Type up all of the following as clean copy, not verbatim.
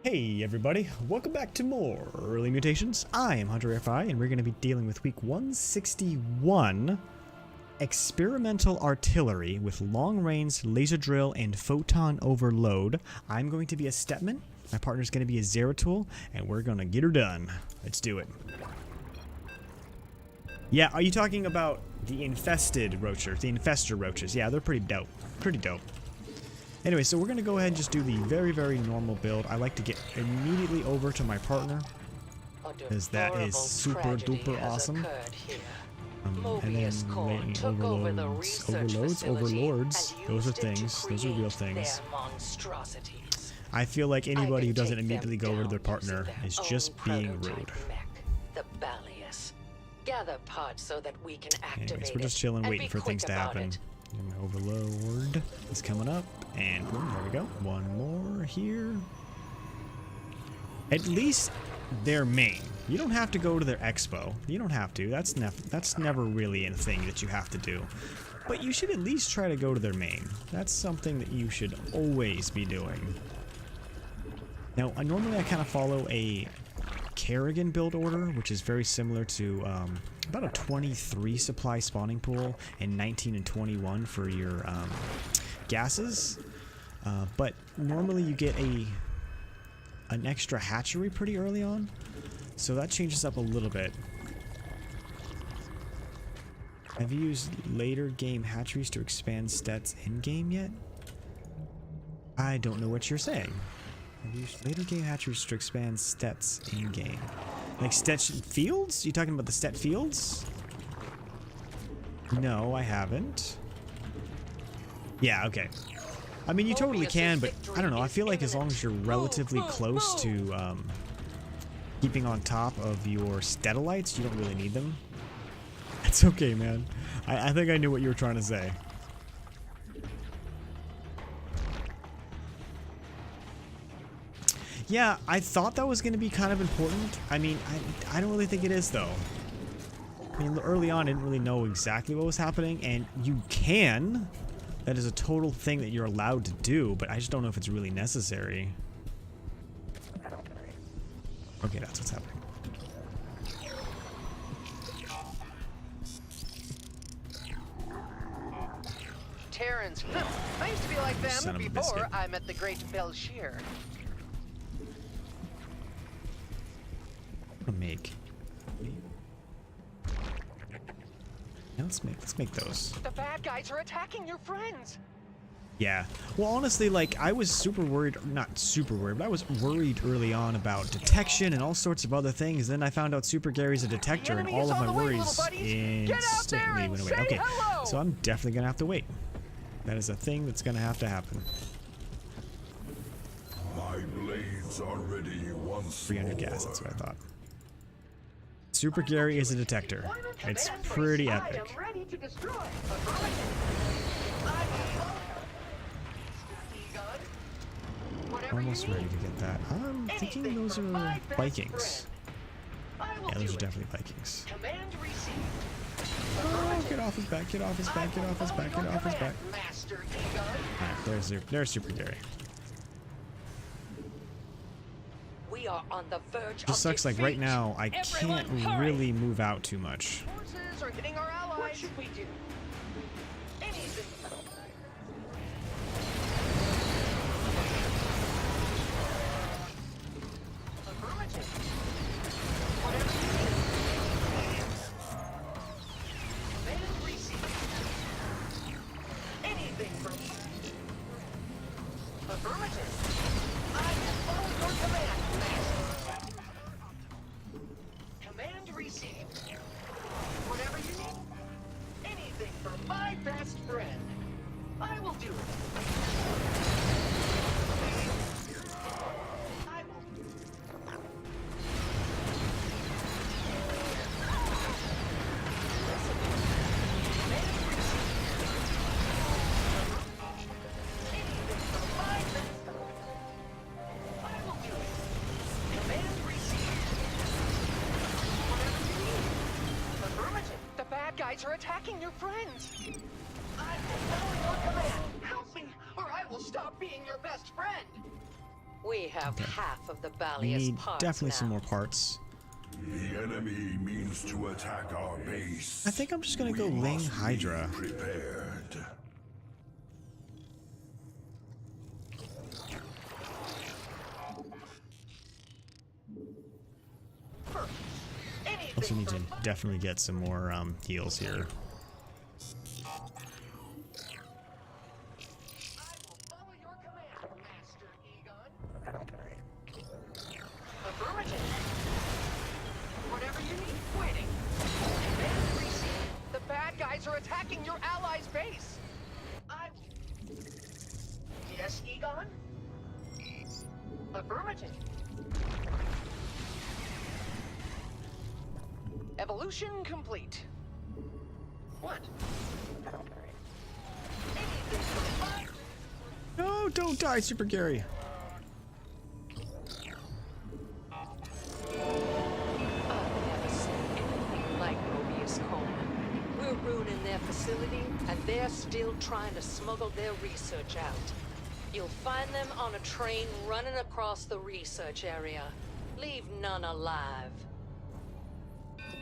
Hey everybody, welcome back to more Early Mutations. I am Hunter FI and we're going to be dealing with week 161, Experimental Artillery with Long Range Laser Drill and Photon Overload. I'm going to be a Stetmann, my partner's going to be a Zeratul, and we're going to get her done. Let's do it. Yeah, are you talking about the infested roaches, the infester roaches? Yeah, they're pretty dope. Pretty dope. Anyway, so we're going to go ahead and just do the very normal build. I like to get immediately over to my partner, because that is super duper awesome. And then overlords, those are things, those are real things. I feel like anybody who doesn't immediately go over to their partner is just being rude. Gather parts so that we can activate. Anyways, we're just chilling, waiting for things to happen. And my overlord is coming up, and boom, there we go. One more here. At least their main. You don't have to go to their expo. You don't have to. That's never really a thing that you have to do. But you should at least try to go to their main. That's something that you should always be doing. Now, normally I kind of follow a Kerrigan build order, which is very similar to about a 23 supply spawning pool and 19 and 21 for your gases. But normally you get an extra hatchery pretty early on, so that changes up a little bit. Have you used later game hatcheries to expand stats in game yet? I don't know what you're saying. Have you used later game hatcheries to expand stats in game? Like stat fields? You talking about the stat fields? No, I haven't. Yeah, okay. I mean, you totally can, but I don't know. I feel like as long as you're relatively close to keeping on top of your statolites, you don't really need them. It's okay, man. I think I knew what you were trying to say. Yeah, I thought that was going to be kind of important. I mean, I don't really think it is, though. I mean, early on, I didn't really know exactly what was happening, and you can. That is a total thing that you're allowed to do, but I just don't know if it's really necessary. Okay, that's what's happening. Terrans, I used to be like them before I met the great Belshir. Make. Yeah, let's make those. The bad guys are attacking your friends. Yeah. Well, honestly, like I was super worried, not super worried, but I was worried early on about detection and all sorts of other things. Then I found out Super Gary's a detector, and all of my worries instantly went away. Okay, so I'm definitely gonna have to wait. That is a thing that's gonna have to happen. My blades are ready once 300 gas. That's what I thought. Super Gary is a detector. It's pretty epic. Almost ready to get that. I'm thinking those are Vikings. Yeah, those are definitely Vikings. Oh, get off his back, get off his back, get off his back, get off his back. Alright, there's Super Gary. We are on the verge. Just sucks, like right now, I can't really move out too much. Forces are hitting our allies. What should we do? Anything. Affirmative. Whatever you need. Command received. Anything from you. Affirmative. I will follow your command. Command received. Whatever you need. Anything for my best friend. I will do it. I will. Command received. Anything for my best friend. I will do it. Command received. Whatever you need. Affirmative. The bad guys are attacking your friends. I will follow your command. Help me, or I will stop being your best friend. We have Okay. half of the We Balius need parts definitely now. some more parts. The enemy means to attack our base. I think I'm just gonna We go Ling must Hydra. be prepared. Also need to definitely get some more heals here. Follow your command, Master Egon. Affirmative. Whatever you need, waiting. Command received. The bad guys are attacking your allies' base. I will. Yes, Egon? Affirmative. Evolution complete. What? Anything for fun? No, don't die, Super Gary. I've never seen anything like Mobius Coma. We're ruining their facility, and they're still trying to smuggle their research out. You'll find them on a train running across the research area. Leave none alive.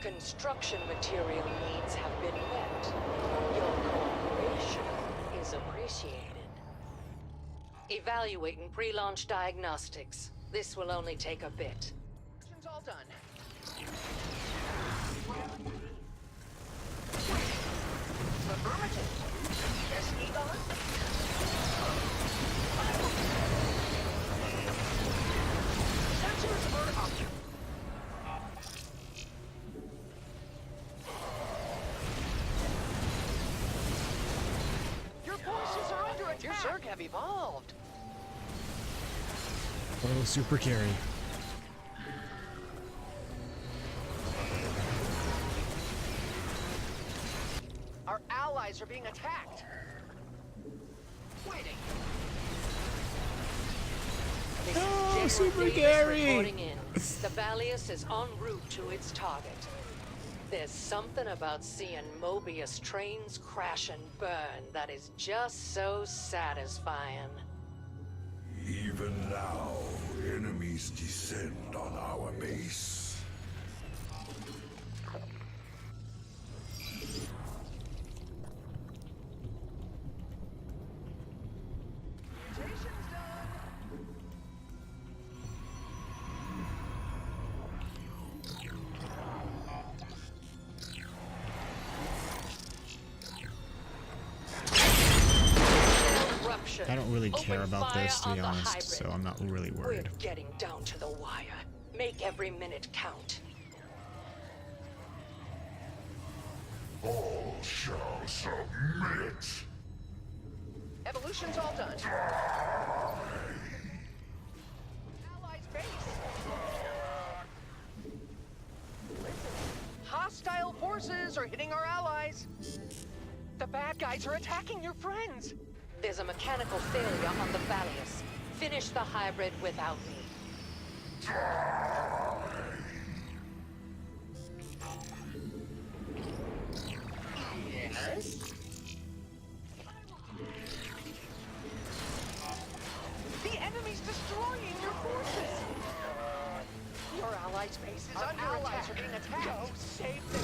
Construction material needs have been met. Your cooperation is appreciated. Evaluating pre-launch diagnostics. This will only take a bit. Mission's all done. Affirmative. Yes, Egon? Sensors are up. Your forces are under attack. Your Zerg have evolved. Oh, Super Gary. Our allies are being attacked. Waiting. This Oh, is Super General Davis Gary! reporting in. The Balius is en route to its target. There's something about seeing Mobius trains crash and burn that is just so satisfying. Even now, enemies descend on our base. Mutation's done. Eruption. I don't really care Open about fire this, to on be the honest, hybrid. so I'm not really We're worried. getting down to the wire. Make every minute count. All shall submit. Evolution's all done. Allies base. Hostile forces are hitting our allies. The bad guys are attacking your friends. There's a mechanical failure on the Balius. Finish the hybrid without me. Yes. The enemy's destroying your forces. Your allies' base is under attack. Are being attacked. Go save them.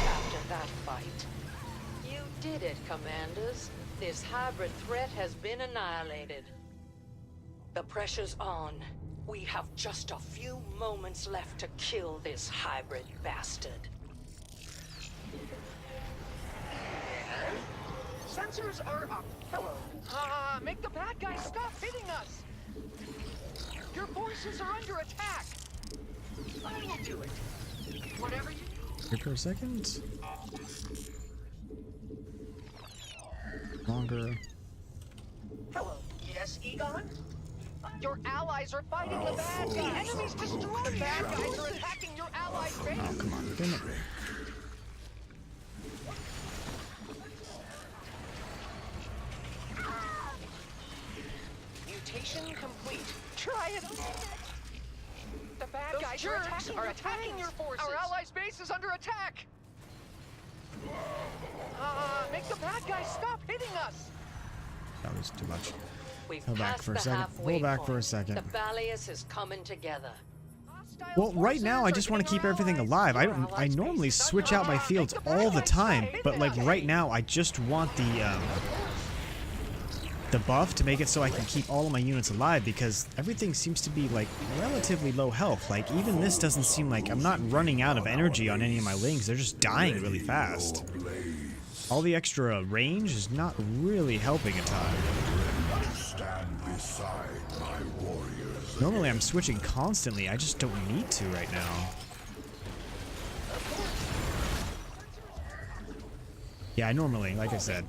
After that fight. You did it, Commanders. This hybrid threat has been annihilated. The pressure's on. We have just a few moments left to kill this hybrid bastard. Sensors are up. Hello. Make the bad guys stop hitting us. Your forces are under attack. I will do it. Whatever you need. Here for a second. Longer. Hello. Yes, Egon? Your allies are fighting the bad guys. The enemy's destroying. The bad guys are attacking your allies' base. Oh, come on. Damn it. Mutation complete. Try it. The bad guys are attacking your forces. Our allies' base is under attack. Make the bad guys stop hitting us. That was too much. We've Hold back passed for a the second. halfway Hold back for a point. second. The Balius is coming together. Well, right now I just want to keep everything alive. I normally switch out my fields all the time, but like right now I just want the buff to make it so I can keep all of my units alive, because everything seems to be like relatively low health. Like even this doesn't seem like I'm not running out of energy on any of my lings. They're just dying really fast. All the extra range is not really helping a ton. Stand beside my warriors. Normally I'm switching constantly. I just don't need to right now. Yeah, I normally, like I said.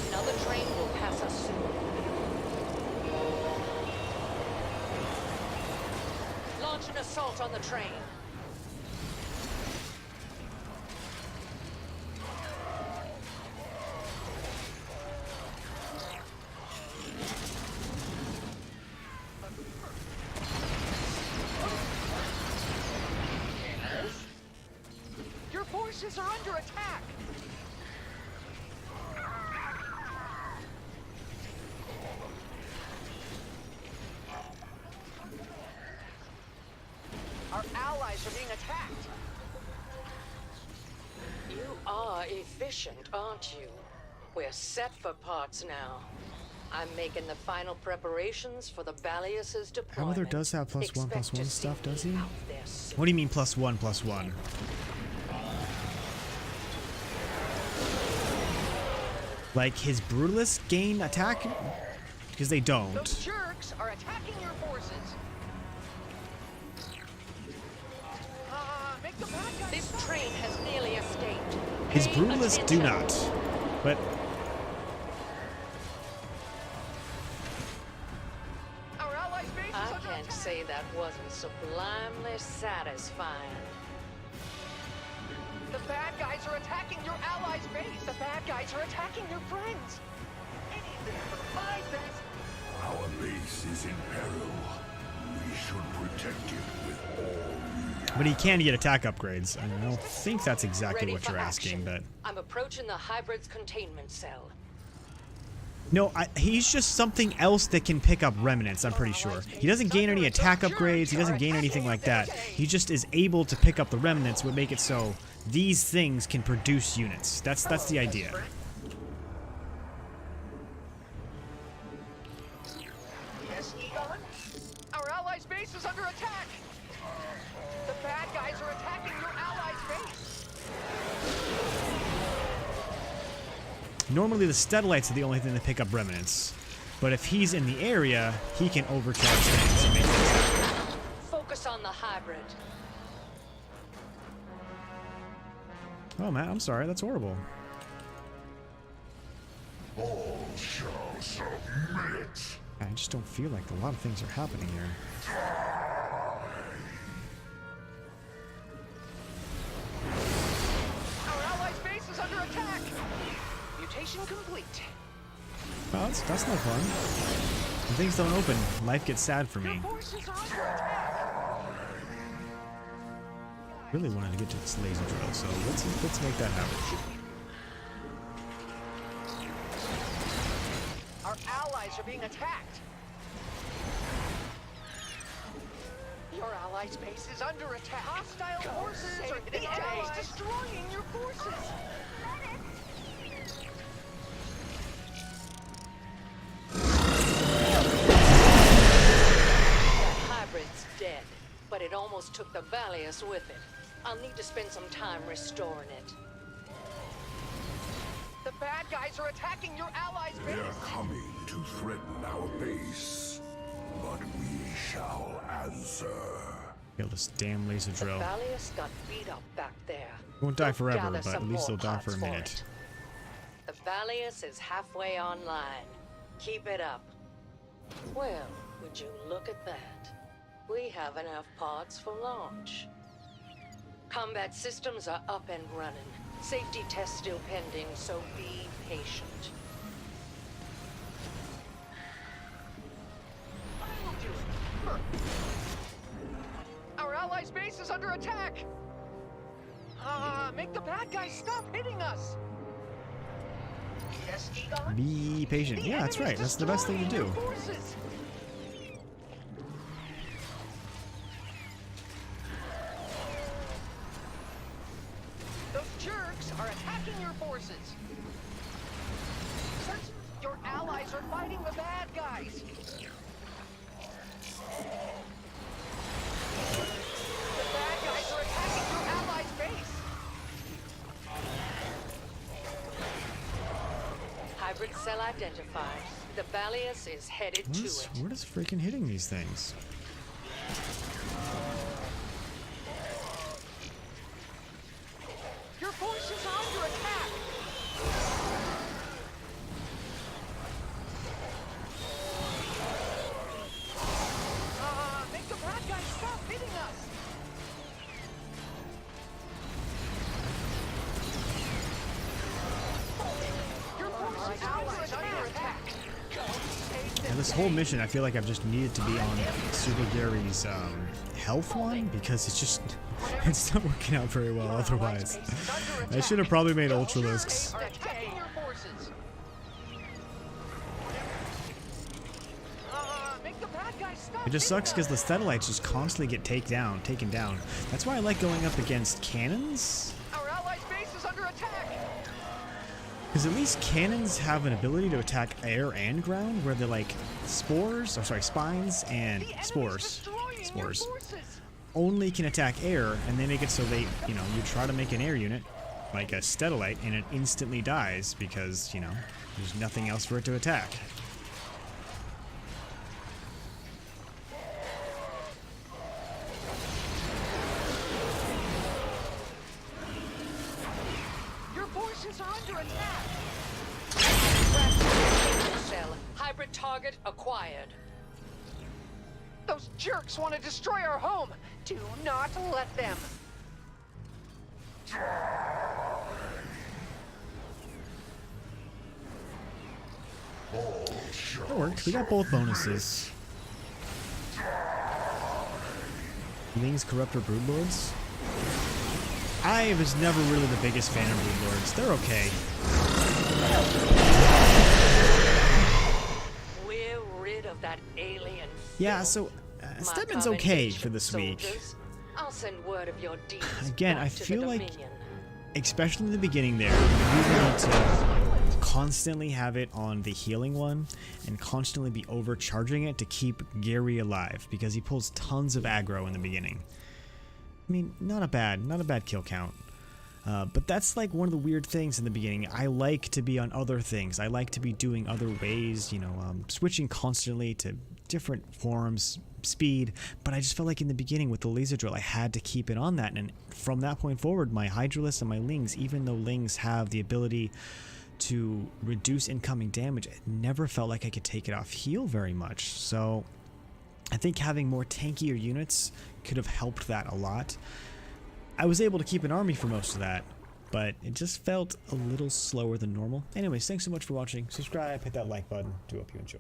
Another train will pass us soon. Launch an assault on the train. Your forces are under attack! Our allies are being attacked! You are efficient, aren't you? We're set for parts now. I'm making the final preparations for the Balius's deployment. Hammer does have +1/+1 Expect to stuff, see does me he? out there soon. What do you mean +1/+1? Like his brutalists gain attack? Because they don't. Those jerks are attacking your forces! Make the bad guys This stop. train has nearly escaped. His Pay brutalists do attention. not. But Our allies' base is I under can't attack! say that wasn't sublimely satisfying. The bad guys are attacking your allies' base! The bad guys are attacking your friends! Anything for my best! Our base is in peril. We should protect it with all we have. but he can get attack upgrades. I don't think that's exactly Ready what for you're asking, action. but I'm approaching the hybrid's containment cell. no, he's just something else that can pick up remnants, I'm pretty sure. He doesn't gain any attack upgrades, he doesn't gain anything like that. He just is able to pick up the remnants, would make it so these things can produce units. That's the idea. Yes, Egon? Our allies' base is under attack! The bad guys are attacking your allies' base! Normally the Steadlights are the only thing that pick up remnants. But if he's in the area, he can overcharge things and make things happen. Focus on the hybrid. Oh, Matt, I'm sorry. That's horrible. All shall submit. I just don't feel like a lot of things are happening here. Our allies' base is under attack! Mutation complete. Well, that's no fun. When things don't open, life gets sad for Your me. forces are under attack! Really wanted to get to this laser drill, so let's make that happen. Our allies are being attacked! Your allies' base is under attack! Hostile forces are hitting the enemies, destroying your forces! The hybrid's dead, but it almost took the Balius with it. I'll need to spend some time restoring it. The bad guys are attacking your allies' They base! are coming to threaten our base, but we shall answer. Kill this damn laser The drill. Balius got beat up back there. Won't die We'll forever, gather but at some least more he'll die for a parts minute. it. The Balius is halfway online. Keep it up. Well, would you look at that? We have enough parts for launch. Combat systems are up and running. Safety tests still pending, so be patient. under attack! Make the bad guys stop hitting us! Yes, Egon? Be patient. Yeah, that's right. That's the best thing to do. Forces. Those jerks are attacking your forces. Sergeant, your allies are fighting the bad guys. The bad guys are attacking your allies' base. Hybrid cell identified. The Balius is headed to it. What is freaking hitting these things? Your forces are under attack. Make the bad guys stop hitting us. Your forces allies under attack. And this whole mission, I feel like I've just needed to be on Super Gary's health one because it's not working out very well otherwise. I should have probably made Ultralisks. Are attacking your forces. Make the bad guys stop. It just sucks because the satellites just constantly get taken down. That's why I like going up against cannons. Our allies' base is under attack. Because at least cannons have an ability to attack air and ground, where they're like spines and spores only can attack air, and they make it so they, you try to make an air unit, like a Statellite, and it instantly dies because, there's nothing else for it to attack. Your forces are under attack. Cell. Hybrid target acquired. Those jerks want to destroy our home. Do not let them. That worked. We got both bonuses. Ling's Corruptor Broodlords. I was never really the biggest fan of Broodlords. They're okay. We're rid of that alien. Yeah, so Stetmann's okay for this week. I'll send word of your deeds. Again, back I to the feel like, Dominion. especially in the beginning there, you need to constantly have it on the healing one and constantly be overcharging it to keep Gary alive because he pulls tons of aggro in the beginning. I mean, not a bad kill count. But that's like one of the weird things in the beginning. I like to be on other things. I like to be doing other ways, switching constantly to different forms, speed. But I just felt like in the beginning with the laser drill, I had to keep it on that. And from that point forward, my Hydralisks and my Lings, even though Lings have the ability to reduce incoming damage, it never felt like I could take it off heal very much. So I think having more tankier units could have helped that a lot. I was able to keep an army for most of that, but it just felt a little slower than normal. Anyways, thanks so much for watching. Subscribe, hit that like button. Do hope you enjoy.